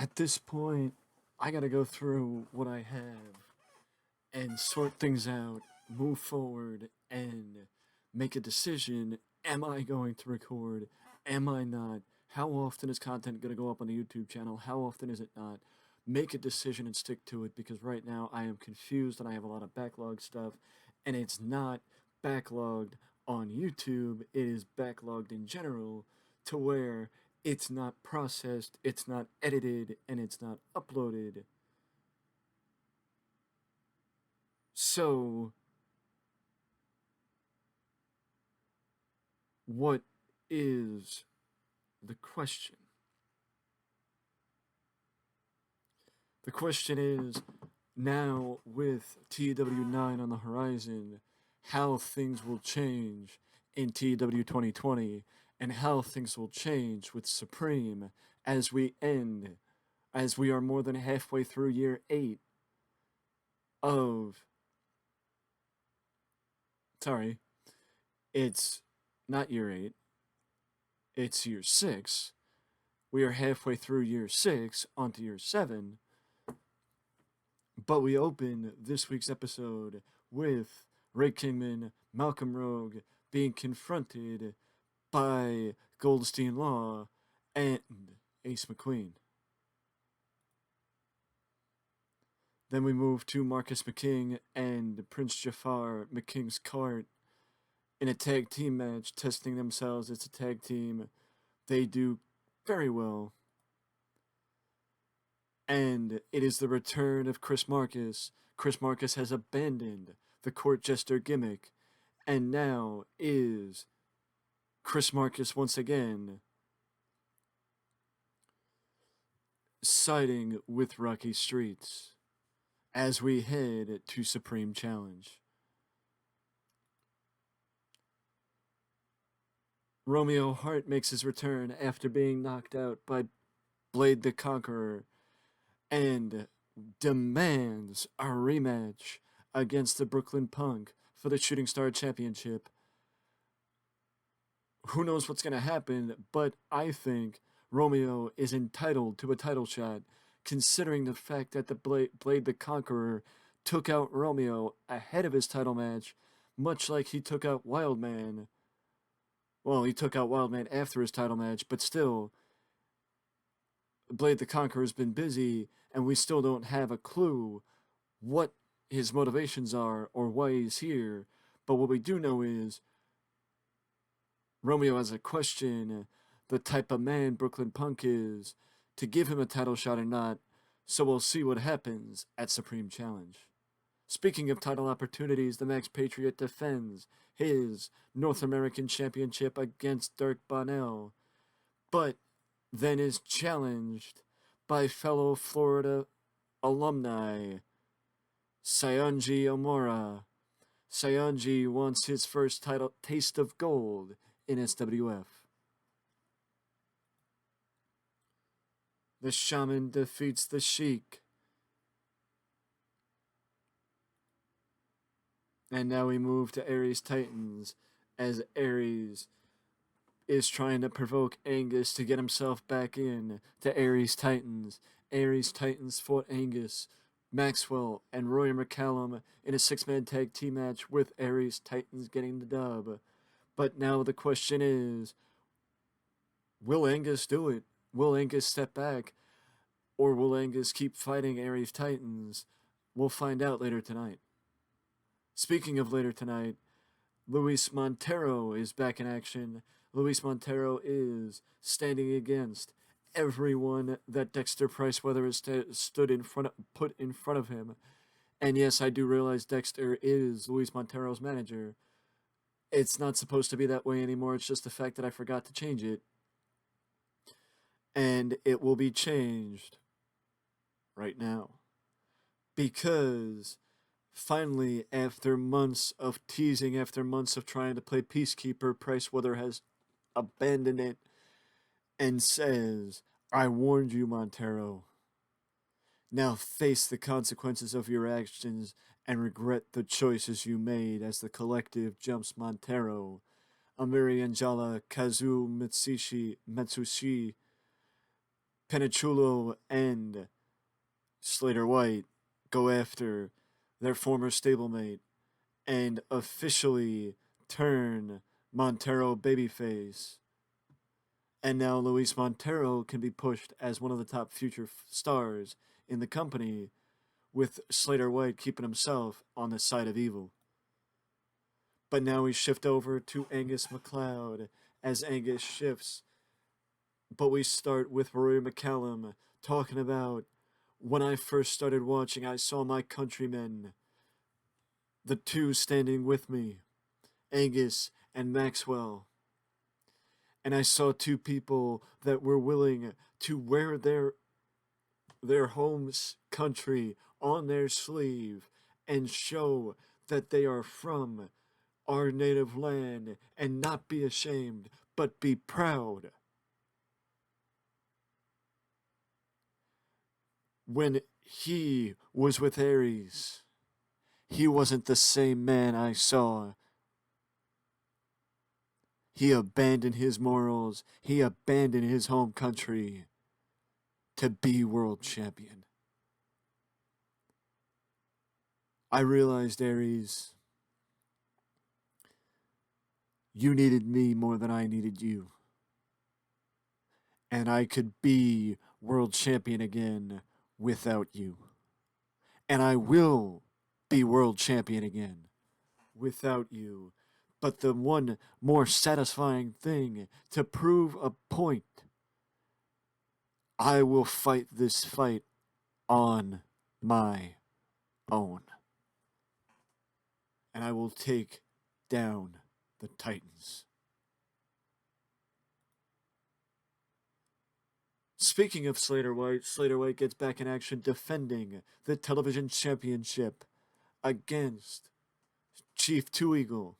At this point, I gotta go through what I have and sort things out, move forward, and make a decision. Am I going to record? Am I not? How often is content going to go up on the YouTube channel? How often is it not? Make a decision and stick to it, because right now I am confused and I have a lot of backlog stuff, and it's not backlogged on YouTube, it is backlogged in general, to where it's not processed, it's not edited, and it's not uploaded. So, what is the question? The question is, now with TEW9 on the horizon, how things will change in TEW 2020, and how things will change with Supreme as we are more than halfway through year 8 of. Sorry, it's not year 8, it's year 6. We are halfway through year 6 onto year 7. But we open this week's episode with Ray Kingman, Malcolm Rogue being confronted by Goldstein Law and Ace McQueen. Then we move to Marcus McKing and Prince Jafar, McKing's cart, in a tag team match, testing themselves. It's a tag team. They do very well. And it is the return of Chris Marcus. Chris Marcus has abandoned the court jester gimmick, and now is Chris Marcus once again siding with Rocky Streets as we head to Supreme Challenge. Romeo Hart makes his return after being knocked out by Blade the Conqueror and demands a rematch against the Brooklyn Punk for the Shooting Star Championship. Who knows what's going to happen, but I think Romeo is entitled to a title shot, considering the fact that the Blade the Conqueror took out Romeo ahead of his title match, much like he took out Wildman. Well, he took out Wildman after his title match, but still, Blade the Conqueror's been busy, and we still don't have a clue what his motivations are or why he's here. But what we do know is Romeo has a question the type of man Brooklyn Punk is, to give him a title shot or not, so we'll see what happens at Supreme Challenge. Speaking of title opportunities, the Max Patriot defends his North American Championship against Dirk Bonnell, but then is challenged by fellow Florida alumni, Sayonji Omura. Sayonji wants his first title taste of gold in SWF. The Shaman defeats the Sheik. And now we move to Aries Titans, as Aries is trying to provoke Angus to get himself back in to Aries Titans. Aries Titans fought Angus, Maxwell, and Roy McCallum in a 6-man tag team match, with Aries Titans getting the dub. But now the question is, will Angus do it? Will Angus step back? Or will Angus keep fighting Aries Titans? We'll find out later tonight. Speaking of later tonight, Luis Montero is back in action. Luis Montero is standing against everyone that Dexter Priceweather has put in front of him. And yes, I do realize Dexter is Luis Montero's manager. It's not supposed to be that way anymore. It's just the fact that I forgot to change it. And it will be changed right now. Because finally, after months of teasing, after months of trying to play peacekeeper, Priceweather has abandoned it and says, "I warned you, Montero. Now face the consequences of your actions and regret the choices you made," as the collective jumps Montero, Amiri Anjala, Kazu Matsushi, Penichulo and Slater White go after their former stablemate and officially turn Montero babyface. And now Luis Montero can be pushed as one of the top future stars in the company, with Slater White keeping himself on the side of evil. But now we shift over to Angus McLeod as Angus shifts. But we start with Rory McCallum talking about, when I first started watching, I saw my countrymen, the two standing with me, Angus and Maxwell. And I saw two people that were willing to wear their home's country on their sleeve and show that they are from our native land and not be ashamed, but be proud. When he was with Aries, he wasn't the same man I saw. He abandoned his morals, he abandoned his home country to be world champion. I realized, Aries, you needed me more than I needed you. And I could be world champion again without you. And I will be world champion again without you. But the one more satisfying thing, to prove a point, I will fight this fight on my own. And I will take down the Titans. Speaking of Slater White gets back in action defending the television championship against Chief Two Eagle.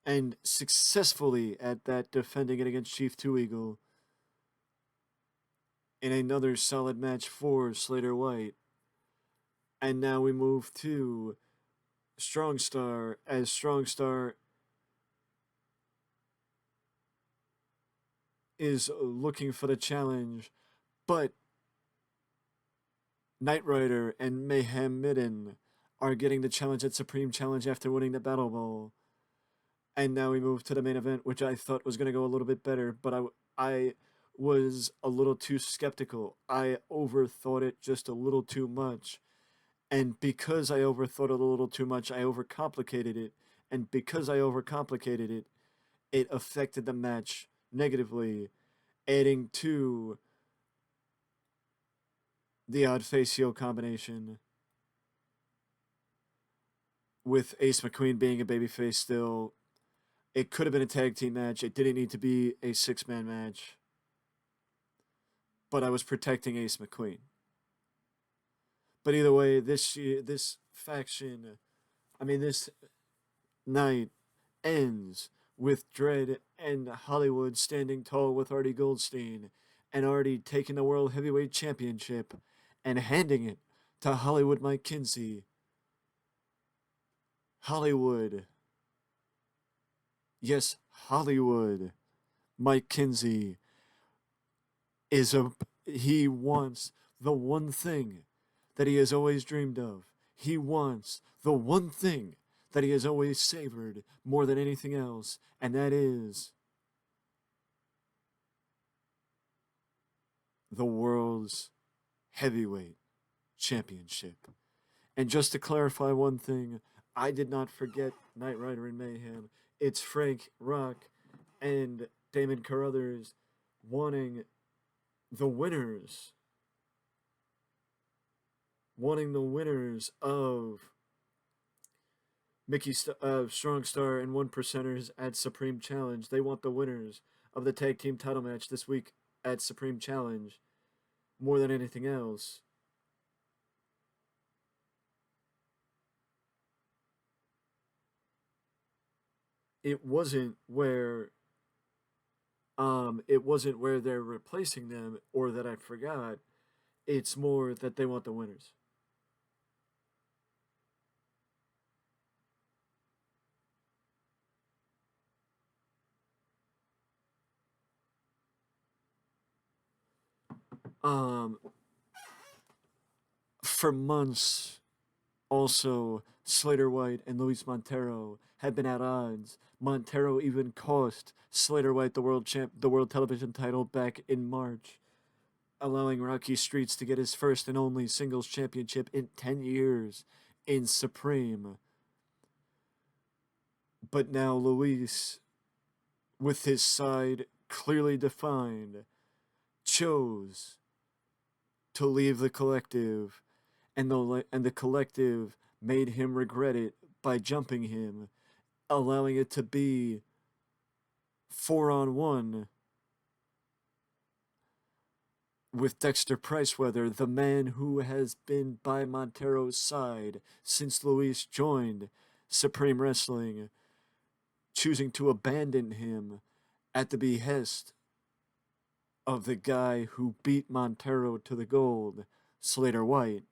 And successfully at that, defending it against Chief Two Eagle in another solid match for Slater White. And now we move to Strong Star, as Strong Star is looking for the challenge, but Knight Rider and Mayhem Midden are getting the challenge at Supreme Challenge after winning the Battle Bowl. And now we move to the main event, which I thought was going to go a little bit better, but I was a little too skeptical. I overthought it just a little too much. And because I overthought it a little too much, I overcomplicated it. And because I overcomplicated it, it affected the match negatively, adding to the odd face heel combination, with Ace McQueen being a babyface still. It could have been a tag team match. It didn't need to be a 6-man match. But I was protecting Ace McQueen. But either way, this night ends with Dredd and Hollywood standing tall with Artie Goldstein, and Artie taking the World Heavyweight Championship and handing it to Hollywood Mike Kinsey. Hollywood. Yes, Hollywood. Mike Kinsey he wants the one thing that he has always dreamed of. He wants the one thing that he has always savored more than anything else, and that is the World's Heavyweight Championship. And just to clarify one thing, I did not forget Knight Rider and Mayhem. It's Frank Rock and Damon Carruthers wanting the winners of Strong Star and One Percenters at Supreme Challenge. They want the winners of the tag team title match this week at Supreme Challenge more than anything else. It wasn't where they're replacing them or that I forgot. It's more that they want the winners. Um, for months, also, Slater White and Luis Montero had been at odds. Montero even cost Slater White the world television title back in March, allowing Rocky Streets to get his first and only singles championship in 10 years in Supreme. But now Luis, with his side clearly defined, chose to leave the collective, and the collective made him regret it by jumping him, allowing it to be 4-on-1 with Dexter Priceweather, the man who has been by Montero's side since Luis joined Supreme Wrestling, choosing to abandon him at the behest of the guy who beat Montero to the gold, Slater White.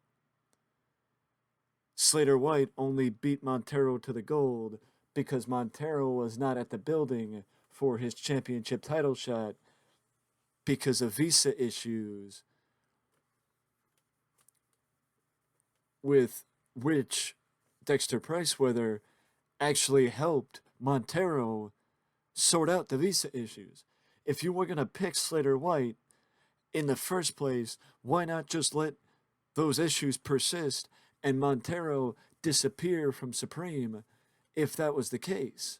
Slater White only beat Montero to the gold because Montero was not at the building for his championship title shot because of visa issues, with which Dexter Priceweather actually helped Montero sort out the visa issues. If you were going to pick Slater White in the first place, why not just let those issues persist and Montero disappear from Supreme if that was the case?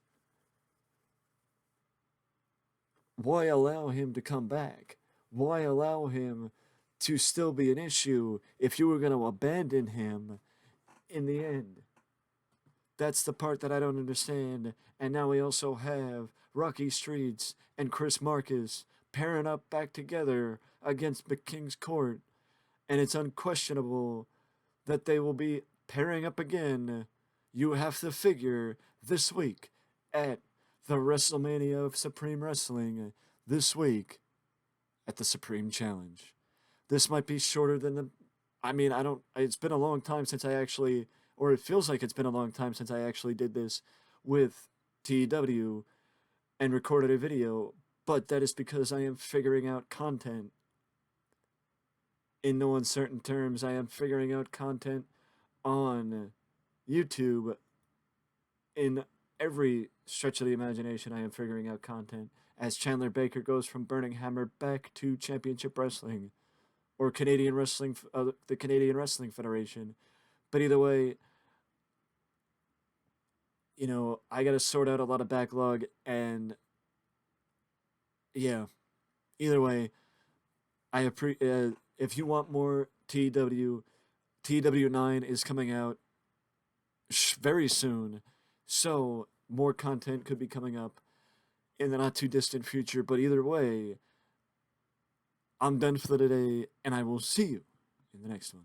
Why allow him to come back? Why allow him to still be an issue if you were going to abandon him in the end? That's the part that I don't understand. And now we also have Rocky Streets and Chris Marcus pairing up back together against McKing's Court. And it's unquestionable that they will be pairing up again. You have to figure this week at the Wrestlemania of Supreme Wrestling, this week at the Supreme Challenge. This might be shorter than the. I mean, I don't. It's been a long time since I actually, or it feels like it's been a long time since I actually did this with TEW and recorded a video, but that is because I am figuring out content. In no uncertain terms, I am figuring out content on YouTube. In every stretch of the imagination, I am figuring out content as Chandler Baker goes from Burning Hammer back to Championship Wrestling, or Canadian Wrestling, the Canadian Wrestling Federation. But either way, you know, I gotta sort out a lot of backlog, and yeah, either way, if you want more TW9 is coming out very soon, so more content could be coming up in the not too distant future. But either way, I'm done for today, and I will see you in the next one.